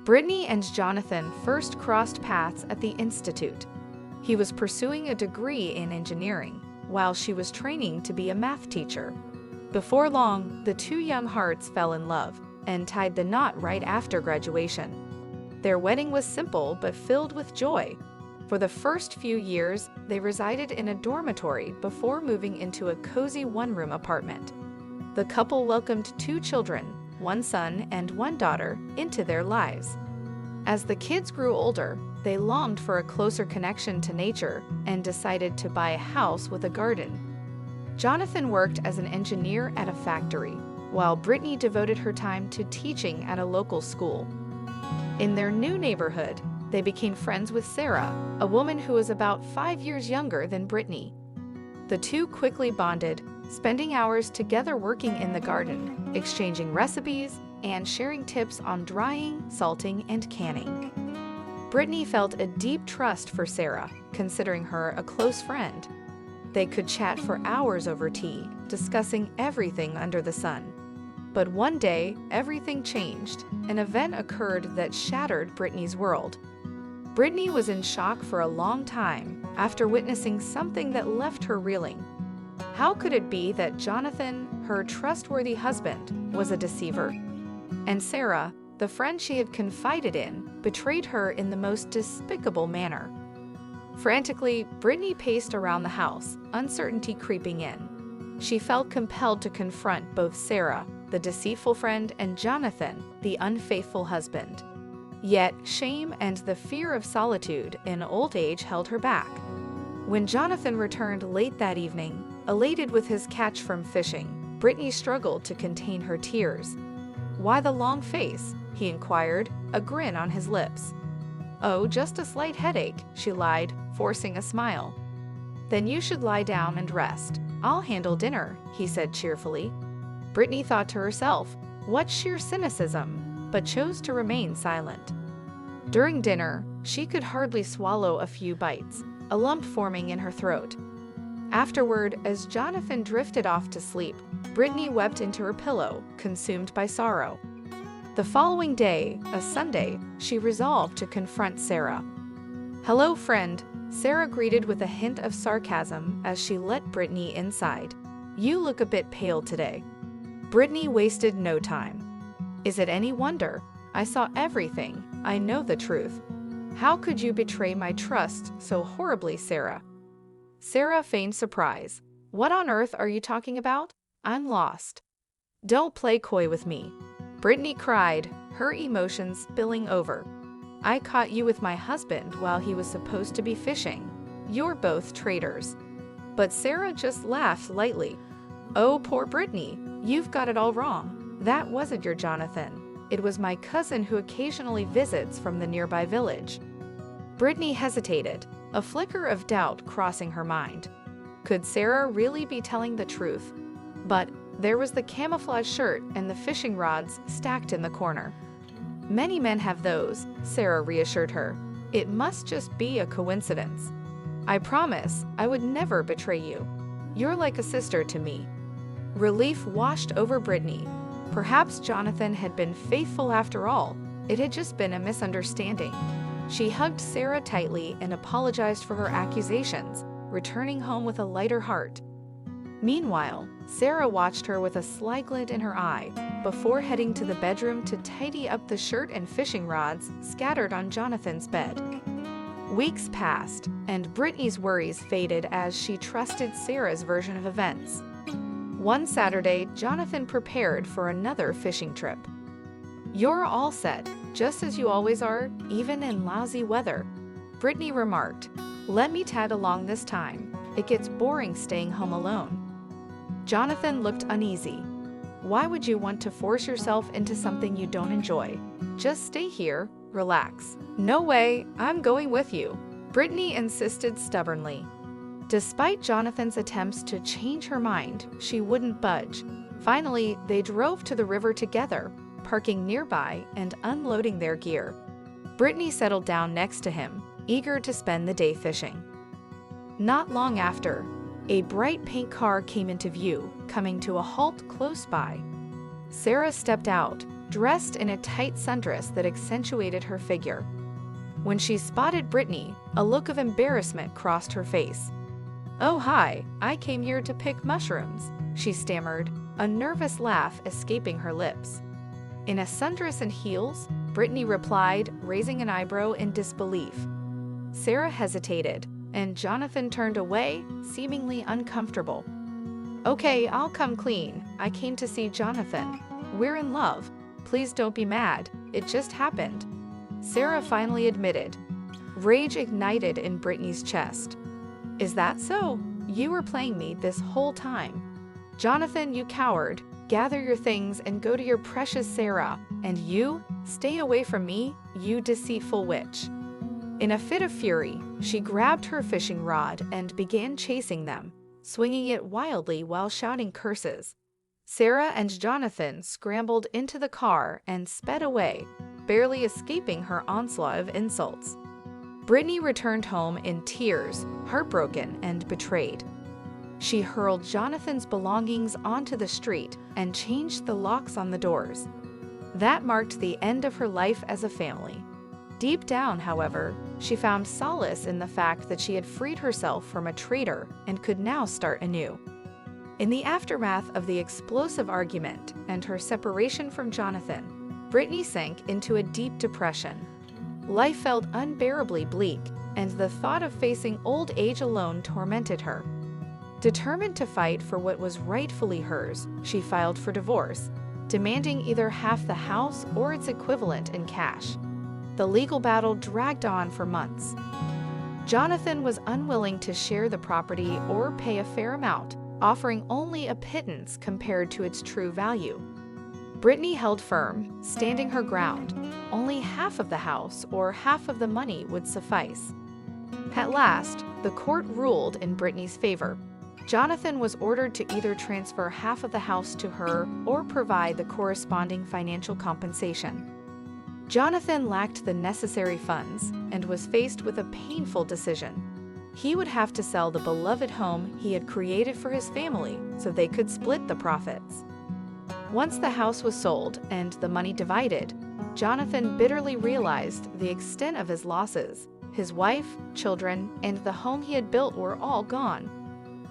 Britney and Jonathon first crossed paths at the Institute. He was pursuing a degree in engineering, while she was training to be a math teacher. Before long, the two young hearts fell in love and tied the knot right after graduation. Their wedding was simple but filled with joy. For the first few years, they resided in a dormitory before moving into a cozy one-room apartment. The couple welcomed 2 children, 1 son and 1 daughter, into their lives. As the kids grew older, they longed for a closer connection to nature and decided to buy a house with a garden. Jonathon worked as an engineer at a factory, while Britney devoted her time to teaching at a local school. In their new neighborhood, they became friends with Sarah, a woman who was about 5 years younger than Britney. The two quickly bonded, spending hours together working in the garden, exchanging recipes, and sharing tips on drying, salting, and canning. Britney felt a deep trust for Sarah, considering her a close friend. They could chat for hours over tea, discussing everything under the sun. But one day, everything changed. An event occurred that shattered Britney's world. Britney was in shock for a long time after witnessing something that left her reeling. How could it be that Jonathon, her trustworthy husband, was a deceiver? And Sarah, the friend she had confided in, betrayed her in the most despicable manner. Frantically, Britney paced around the house, uncertainty creeping in. She felt compelled to confront both Sarah, the deceitful friend, and Jonathon, the unfaithful husband. Yet, shame and the fear of solitude in old age held her back. When Jonathon returned late that evening, elated with his catch from fishing, Britney struggled to contain her tears. "Why the long face?" he inquired, a grin on his lips. "Oh, just a slight headache," she lied, forcing a smile. "Then you should lie down and rest. I'll handle dinner," he said cheerfully. Britney thought to herself, what sheer cynicism, but chose to remain silent. During dinner, she could hardly swallow a few bites, a lump forming in her throat. Afterward, as Jonathon drifted off to sleep, Britney wept into her pillow, consumed by sorrow. The following day, a Sunday, she resolved to confront Sarah. "Hello, friend," Sarah greeted with a hint of sarcasm as she let Britney inside. "You look a bit pale today." Britney wasted no time. "Is it any wonder? I saw everything. I know the truth. How could you betray my trust so horribly, Sarah?" Sarah feigned surprise. "What on earth are you talking about? I'm lost." "Don't play coy with me," Britney cried, her emotions spilling over. "I caught you with my husband while he was supposed to be fishing. You're both traitors." But Sarah just laughed lightly. "Oh, poor Britney, you've got it all wrong. That wasn't your Jonathon. It was my cousin who occasionally visits from the nearby village." Britney hesitated, a flicker of doubt crossing her mind. Could Sarah really be telling the truth? But there was the camouflage shirt and the fishing rods stacked in the corner. "Many men have those," Sarah reassured her. "It must just be a coincidence. I promise I would never betray you. You're like a sister to me." Relief washed over Britney. Perhaps Jonathon had been faithful after all. It had just been a misunderstanding. She hugged Sarah tightly and apologized for her accusations, returning home with a lighter heart. Meanwhile, Sarah watched her with a sly glint in her eye before heading to the bedroom to tidy up the shirt and fishing rods scattered on Jonathon's bed. Weeks passed, and Britney's worries faded as she trusted Sarah's version of events. One Saturday, Jonathon prepared for another fishing trip. "You're all set, just as you always are, even in lousy weather," Britney remarked. "Let me tag along this time. It gets boring staying home alone." Jonathon looked uneasy. "Why would you want to force yourself into something you don't enjoy? Just stay here, relax." "No way, I'm going with you," Britney insisted stubbornly. Despite Jonathon's attempts to change her mind, she wouldn't budge. Finally, they drove to the river together, parking nearby and unloading their gear. Britney settled down next to him, eager to spend the day fishing. Not long after, a bright pink car came into view, coming to a halt close by. Sarah stepped out, dressed in a tight sundress that accentuated her figure. When she spotted Britney, a look of embarrassment crossed her face. "Oh, hi, I came here to pick mushrooms," she stammered, a nervous laugh escaping her lips. "In a sundress and heels?" Britney replied, raising an eyebrow in disbelief. Sarah hesitated, and Jonathon turned away, seemingly uncomfortable. "Okay, I'll come clean. I came to see Jonathon. We're in love. Please don't be mad. It just happened," Sarah finally admitted. Rage ignited in Britney's chest. "Is that so? You were playing me this whole time. Jonathon, you coward. Gather your things and go to your precious Sarah. And you, stay away from me, you deceitful witch." In a fit of fury, she grabbed her fishing rod and began chasing them, swinging it wildly while shouting curses. Sarah and Jonathon scrambled into the car and sped away, barely escaping her onslaught of insults. Britney returned home in tears, heartbroken and betrayed. She hurled Jonathon's belongings onto the street and changed the locks on the doors. That marked the end of her life as a family. Deep down, however, she found solace in the fact that she had freed herself from a traitor and could now start anew. In the aftermath of the explosive argument and her separation from Jonathon, Britney sank into a deep depression. Life felt unbearably bleak, and the thought of facing old age alone tormented her. Determined to fight for what was rightfully hers, she filed for divorce, demanding either half the house or its equivalent in cash. The legal battle dragged on for months. Jonathon was unwilling to share the property or pay a fair amount, offering only a pittance compared to its true value. Britney held firm, standing her ground. Only half of the house or half of the money would suffice. At last, the court ruled in Britney's favor. Jonathon was ordered to either transfer half of the house to her or provide the corresponding financial compensation. Jonathon lacked the necessary funds and was faced with a painful decision. He would have to sell the beloved home he had created for his family so they could split the profits. Once the house was sold and the money divided, Jonathon bitterly realized the extent of his losses. His wife, children, and the home he had built were all gone.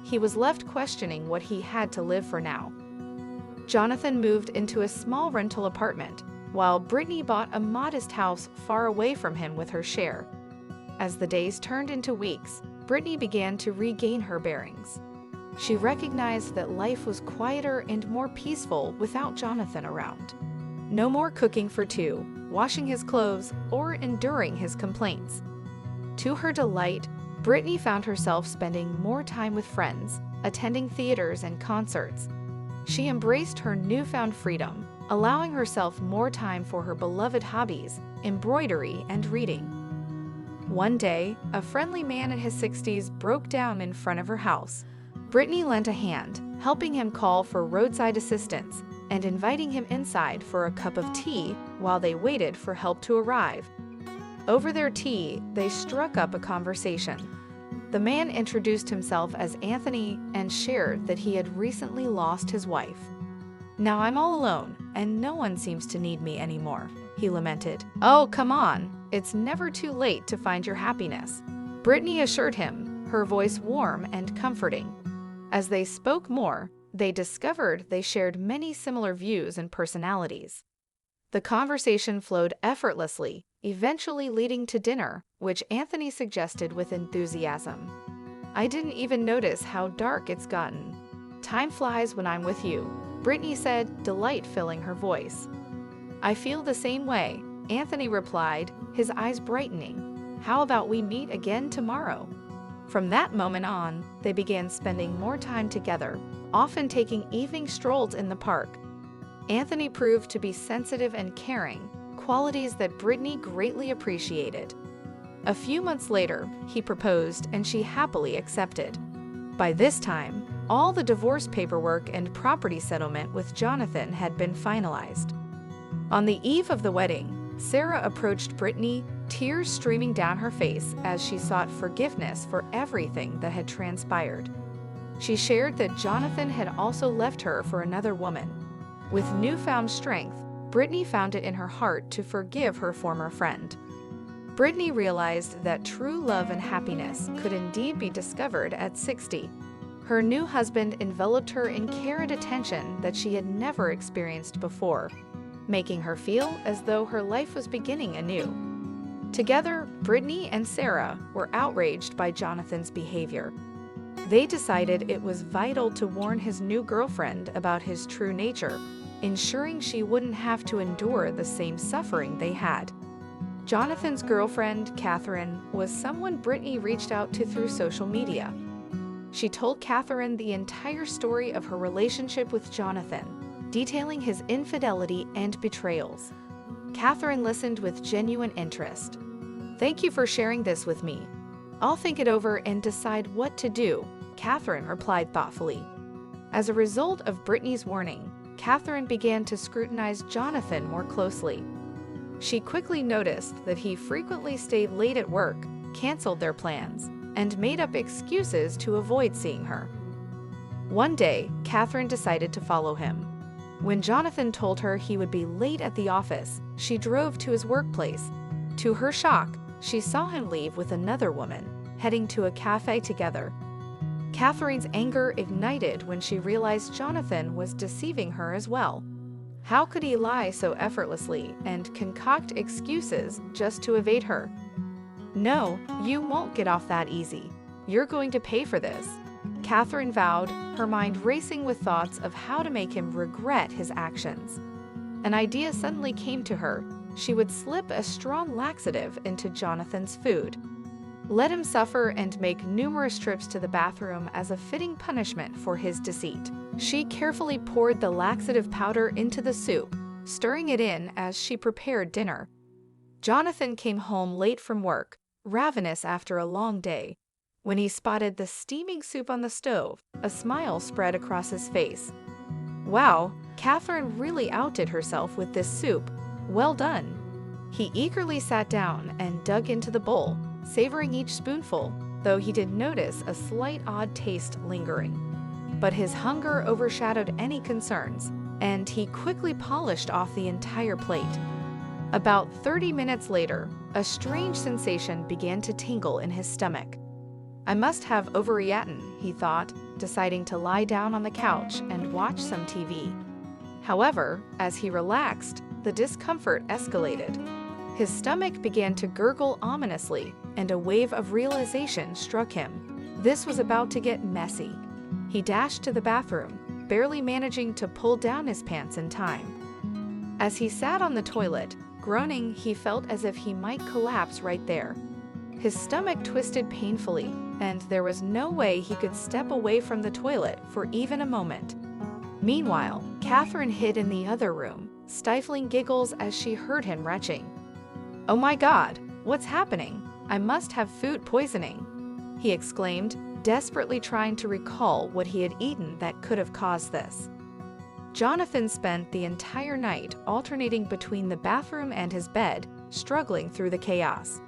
He was left questioning what he had to live for now. Jonathon moved into a small rental apartment, while Britney bought a modest house far away from him with her share. As the days turned into weeks, Britney began to regain her bearings. She recognized that life was quieter and more peaceful without Jonathon around. No more cooking for two, washing his clothes, or enduring his complaints. To her delight, Britney found herself spending more time with friends, attending theaters and concerts. She embraced her newfound freedom, allowing herself more time for her beloved hobbies, embroidery, and reading. One day, a friendly man in his 60s broke down in front of her house. Britney lent a hand, helping him call for roadside assistance and inviting him inside for a cup of tea while they waited for help to arrive. Over their tea, they struck up a conversation. The man introduced himself as Anthony and shared that he had recently lost his wife. "Now I'm all alone, and no one seems to need me anymore," he lamented. "Oh, come on, it's never too late to find your happiness," Britney assured him, her voice warm and comforting. As they spoke more, they discovered they shared many similar views and personalities. The conversation flowed effortlessly, eventually leading to dinner, which Anthony suggested with enthusiasm. "I didn't even notice how dark it's gotten. Time flies when I'm with you," Britney said, delight filling her voice. "I feel the same way," Anthony replied, his eyes brightening. "How about we meet again tomorrow?" From that moment on, they began spending more time together, often taking evening strolls in the park. Anthony proved to be sensitive and caring, qualities that Britney greatly appreciated. A few months later, he proposed and she happily accepted. By this time, all the divorce paperwork and property settlement with Jonathon had been finalized. On the eve of the wedding, Sarah approached Britney, tears streaming down her face as she sought forgiveness for everything that had transpired. She shared that Jonathon had also left her for another woman. With newfound strength, Britney found it in her heart to forgive her former friend. Britney realized that true love and happiness could indeed be discovered at 60. Her new husband enveloped her in care and attention that she had never experienced before, making her feel as though her life was beginning anew. Together, Britney and Sarah were outraged by Jonathon's behavior. They decided it was vital to warn his new girlfriend about his true nature, ensuring she wouldn't have to endure the same suffering they had. Jonathon's girlfriend, Catherine, was someone Britney reached out to through social media. She told Catherine the entire story of her relationship with Jonathon, detailing his infidelity and betrayals. Catherine listened with genuine interest. "Thank you for sharing this with me. I'll think it over and decide what to do," Catherine replied thoughtfully. As a result of Britney's warning, Catherine began to scrutinize Jonathon more closely. She quickly noticed that he frequently stayed late at work, canceled their plans, and made up excuses to avoid seeing her. One day, Catherine decided to follow him. When Jonathon told her he would be late at the office, she drove to his workplace. To her shock, she saw him leave with another woman, heading to a cafe together. Catherine's anger ignited when she realized Jonathon was deceiving her as well. How could he lie so effortlessly and concoct excuses just to evade her? "No, you won't get off that easy. You're going to pay for this," Catherine vowed, her mind racing with thoughts of how to make him regret his actions. An idea suddenly came to her. She would slip a strong laxative into Jonathon's food. Let him suffer and make numerous trips to the bathroom as a fitting punishment for his deceit. She carefully poured the laxative powder into the soup, stirring it in as she prepared dinner. Jonathon came home late from work, ravenous after a long day. When he spotted the steaming soup on the stove, a smile spread across his face. "Wow, Catherine really outdid herself with this soup. Well done." He eagerly sat down and dug into the bowl, savoring each spoonful, though he did notice a slight odd taste lingering. But his hunger overshadowed any concerns, and he quickly polished off the entire plate. About 30 minutes later, a strange sensation began to tingle in his stomach. "I must have overeaten," he thought, deciding to lie down on the couch and watch some TV. However, as he relaxed, the discomfort escalated. His stomach began to gurgle ominously, and a wave of realization struck him. This was about to get messy. He dashed to the bathroom, barely managing to pull down his pants in time. As he sat on the toilet, groaning, he felt as if he might collapse right there. His stomach twisted painfully, and there was no way he could step away from the toilet for even a moment. Meanwhile, Catherine hid in the other room, stifling giggles as she heard him retching. "Oh my God, what's happening? I must have food poisoning," he exclaimed, desperately trying to recall what he had eaten that could have caused this. Jonathon spent the entire night alternating between the bathroom and his bed, struggling through the chaos.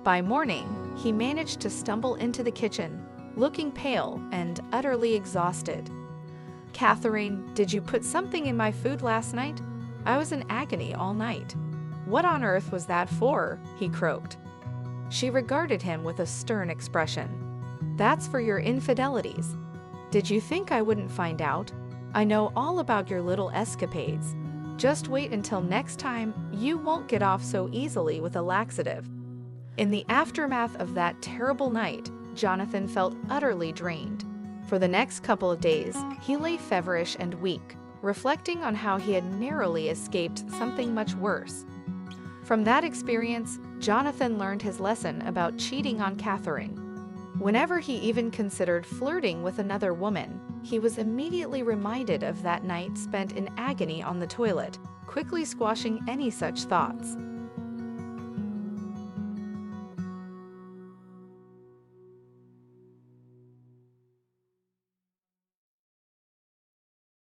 By morning, he managed to stumble into the kitchen, looking pale and utterly exhausted. "Catherine, did you put something in my food last night? I was in agony all night." "What on earth was that for?" he croaked. She regarded him with a stern expression. "That's for your infidelities. Did you think I wouldn't find out? I know all about your little escapades. Just wait until next time. You won't get off so easily with a laxative." In the aftermath of that terrible night, Jonathon felt utterly drained. For the next couple of days, he lay feverish and weak, reflecting on how he had narrowly escaped something much worse. From that experience, Jonathon learned his lesson about cheating on Catherine. Whenever he even considered flirting with another woman, he was immediately reminded of that night spent in agony on the toilet, quickly squashing any such thoughts.